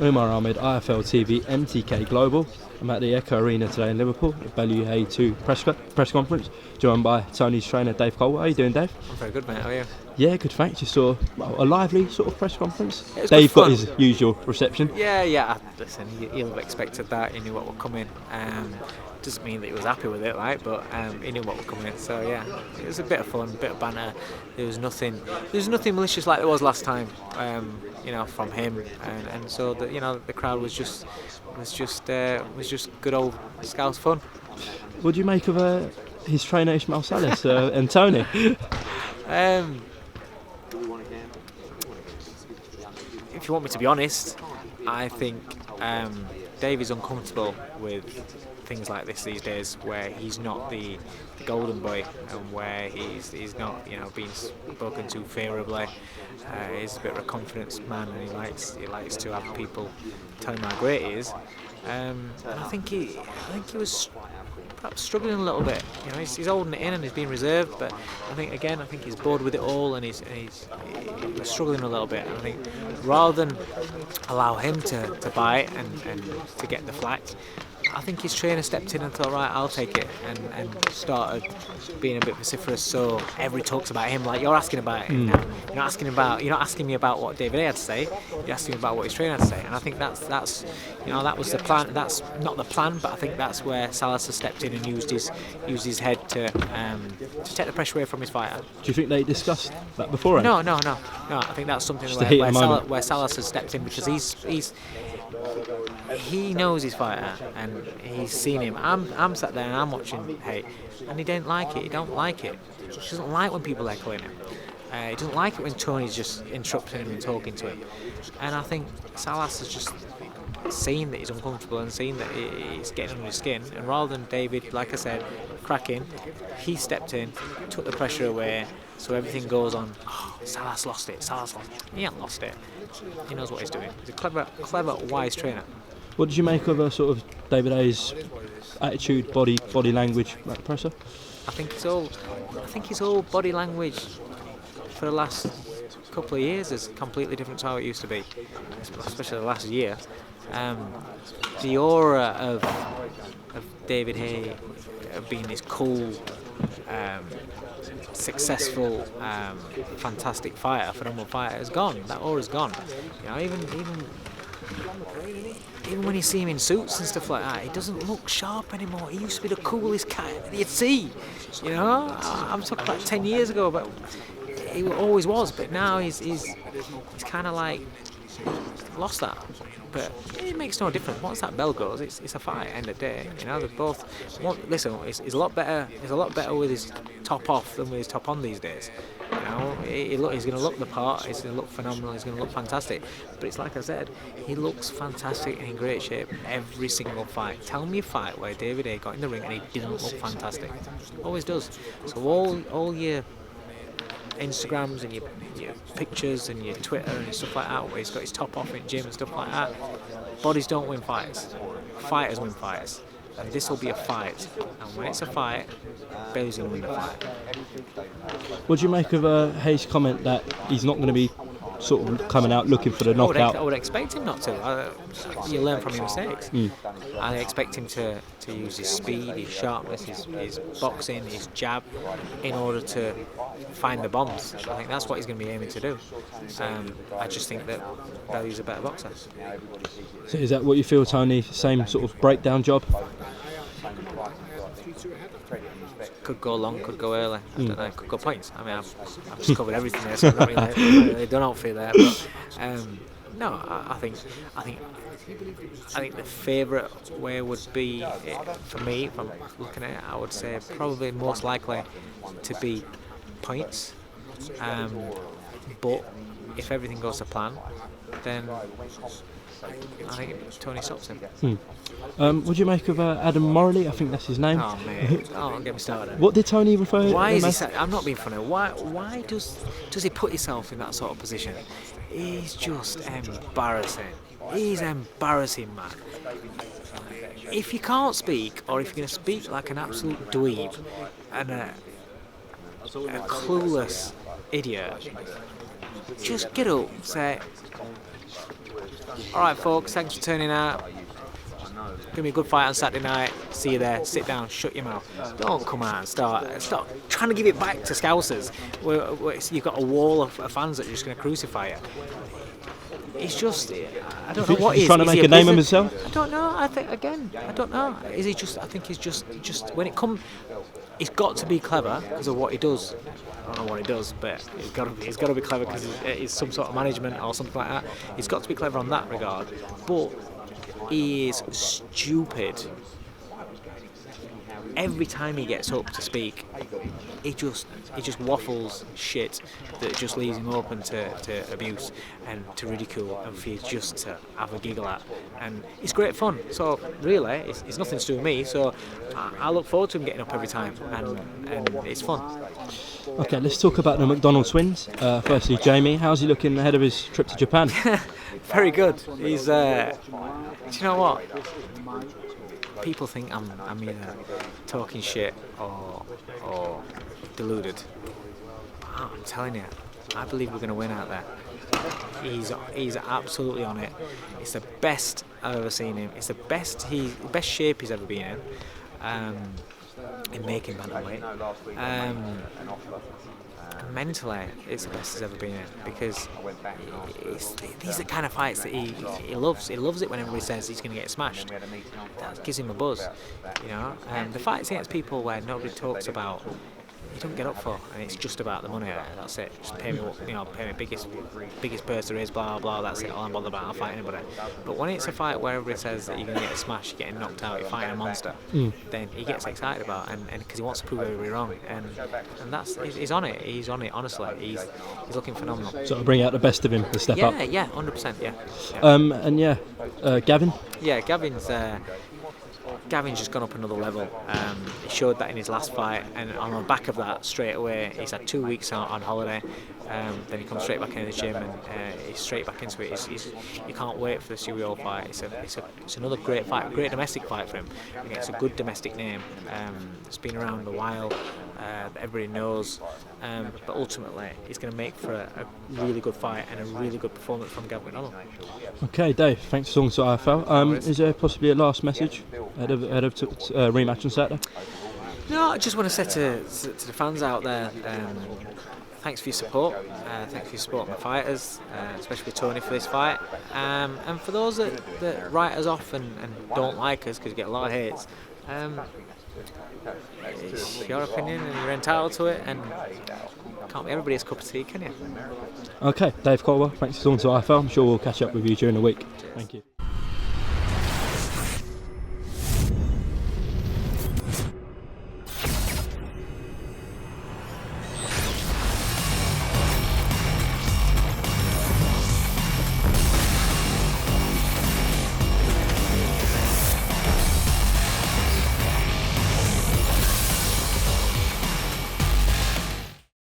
Umar Ahmed, IFL TV, MTK Global. I'm at the Echo Arena today in Liverpool, at Haye 2 press conference, joined by Tony's trainer Dave Coldwell. How are you doing, Dave? I'm very good, mate. How are you? Yeah, good, thanks. You saw a lively sort of press conference. It was Dave good got fun. his usual reception. Yeah. Listen, he'll have expected that. He knew what would come in. Doesn't mean that he was happy with it, right? But he knew what would come in. So yeah, it was a bit of fun, a bit of banter. There was nothing malicious like there was last time. From him, and so the crowd was just good old Scouse fun. What do you make of his trainer Ismail Salas and Tony? If you want me to be honest, I think Dave is uncomfortable with things like this these days, where he's not the golden boy and where he's not being spoken to favourably. He's a bit of a confidence man, and he likes to have people tell him how great he is. And I think he was perhaps struggling a little bit. He's holding it in and he's being reserved, but I think he's bored with it all, and he's struggling a little bit. And I think rather than allow him to bite and to get the flack, I think his trainer stepped in and thought, right, I'll take it, and started being a bit vociferous. So everybody talks about him like you're asking about him now. You're not asking me about what David Haye had to say. You're asking me about what his trainer had to say. And I think that's that was the plan. That's not the plan, but I think that's where Salas has stepped in and used his head to take the pressure away from his fighter. Do you think they discussed that before? No. I think that's something where Salas has stepped in, because he knows his fighter and he's seen him. I'm sat there and I'm watching Haye, and he don't like it. He don't like it. He doesn't like when people echoing him. He doesn't like it when Tony's just interrupting him and talking to him. And I think Salas has just seen that he's uncomfortable and seen that he's getting under his skin. And rather than David, like I said, cracking, he stepped in, took the pressure away, so everything goes on. Oh, Salas lost it. He ain't lost it. He knows what he's doing. He's a clever, wise trainer. What did you make of sort of David Haye's attitude, body language at the presser? I think his whole body language for the last couple of years is completely different to how it used to be, especially the last year. The aura of David Haye of being this cool, successful, fantastic fighter, phenomenal fighter, is gone. That aura's gone. Even when you see him in suits and stuff like that, he doesn't look sharp anymore. He used to be the coolest cat you'd see. I'm talking about 10 years ago, but he always was. But now he's kind of like lost that. But it makes no difference. Once that bell goes, it's a fight. End of the day, they're both. Listen, it's a lot better. It's a lot better with his top off than with his top on these days. He's going to look the part. He's going to look phenomenal. He's going to look fantastic. But it's like I said, he looks fantastic and in great shape every single fight. Tell me a fight where David Haye got in the ring and he didn't look fantastic. Always does. So all your Instagrams and your pictures and your Twitter and stuff like that, where he's got his top off in gym and stuff like that, bodies don't win fights. Fighters win fights. And this will be a fight. And when it's a fight, Bailey's going to win the fight. What do you make of Haye's comment that he's not going to be sort of coming out looking for the knockout? I would expect him not to. You learn from your mistakes. I expect him to use his speed, his sharpness, his boxing, his jab, in order to find the bombs. I think that's what he's going to be aiming to do. I just think that Bailey's a better boxer. So is that what you feel, Tony? Same sort of breakdown job? Could go long, could go early. I don't know, could go points. I mean, I've just covered everything there, so I'm not really done out for there. But no, I think the favourite way would be, for me, if I'm looking at it, I would say probably most likely to be points. But if everything goes to plan, then I think Tony stops him. What do you make of Adam Morallee? I think that's his name. Oh mate, don't get me started. What did Tony refer to? Why is he? I'm not being funny. Why does he put himself in that sort of position? He's just embarrassing. He's embarrassing, man. If you can't speak, or if you're going to speak like an absolute dweeb and a clueless idiot, just get up, say, All right, folks. Thanks for turning out. Give me a good fight on Saturday night. See you there. Sit down. Shut your mouth. Don't come out and start trying to give it back to Scousers. Where you've got a wall of fans that are just going to crucify you. It's just, I don't know what he's is. trying to make a name of himself. I don't know. I don't know. Is he just? I think he's just when it comes, he's got to be clever because of what he does. I don't know what he does, but he's got to be clever because he's some sort of management or something like that. He's got to be clever on that regard, but he is stupid. Every time he gets up to speak, he just waffles shit that just leaves him open to abuse and to ridicule and for you just to have a giggle at. And it's great fun. So really, it's nothing to do with me. So I look forward to him getting up every time, and it's fun. Okay, let's talk about the McDonald twins. Firstly, Jamie, how's he looking ahead of his trip to Japan? Very good. He's. Do you know what? People think I'm either talking shit or deluded. But I'm telling you, I believe we're going to win out there. He's absolutely on it. It's the best I've ever seen him. It's the best shape he's ever been in making bantamweight. Mentally, it's the best he's ever been in because these are the kind of fights that he loves. He loves it when everybody says he's going to get smashed. That gives him a buzz, you know. The fights against people where nobody talks about, he don't get up for, and it's just about the money. That's it. Just pay me, pay me biggest purse there is. Blah blah. That's it. All I'm bothered about. I'll fight anybody. But when it's a fight where everybody says that you're going to get smashed, you're getting knocked out, you're fighting a monster, then he gets excited about it, and because he wants to prove everybody wrong, and that's he's on it. He's on it. Honestly, he's looking phenomenal. Sort of bring out the best of him, the step up. Yeah, 100%. Gavin. Yeah, Gavin's just gone up another level. He showed that in his last fight, and on the back of that, straight away, he's had 2 weeks on holiday. Then he comes straight back into the gym, and he's straight back into it. You can't wait for the Suriol fight. It's another great fight, great domestic fight for him. It's a good domestic name. It's been around a while. Everybody knows. But ultimately, it's going to make for a really good fight and a really good performance from Gavin McDonald. Okay, Dave, thanks for talking to IFL. Is there possibly a last message ahead of rematch on Saturday? No, I just want to say to the fans out there, thanks for your support. Thanks for your support of my fighters, especially Tony for this fight. And for those that write us off and don't like us because you get a lot of hates, it's your opinion and you're entitled to it, and can't be everybody's cup of tea, can you? Okay, Dave Coldwell, thanks for talking to IFL. I'm sure we'll catch up with you during the week. Thank you.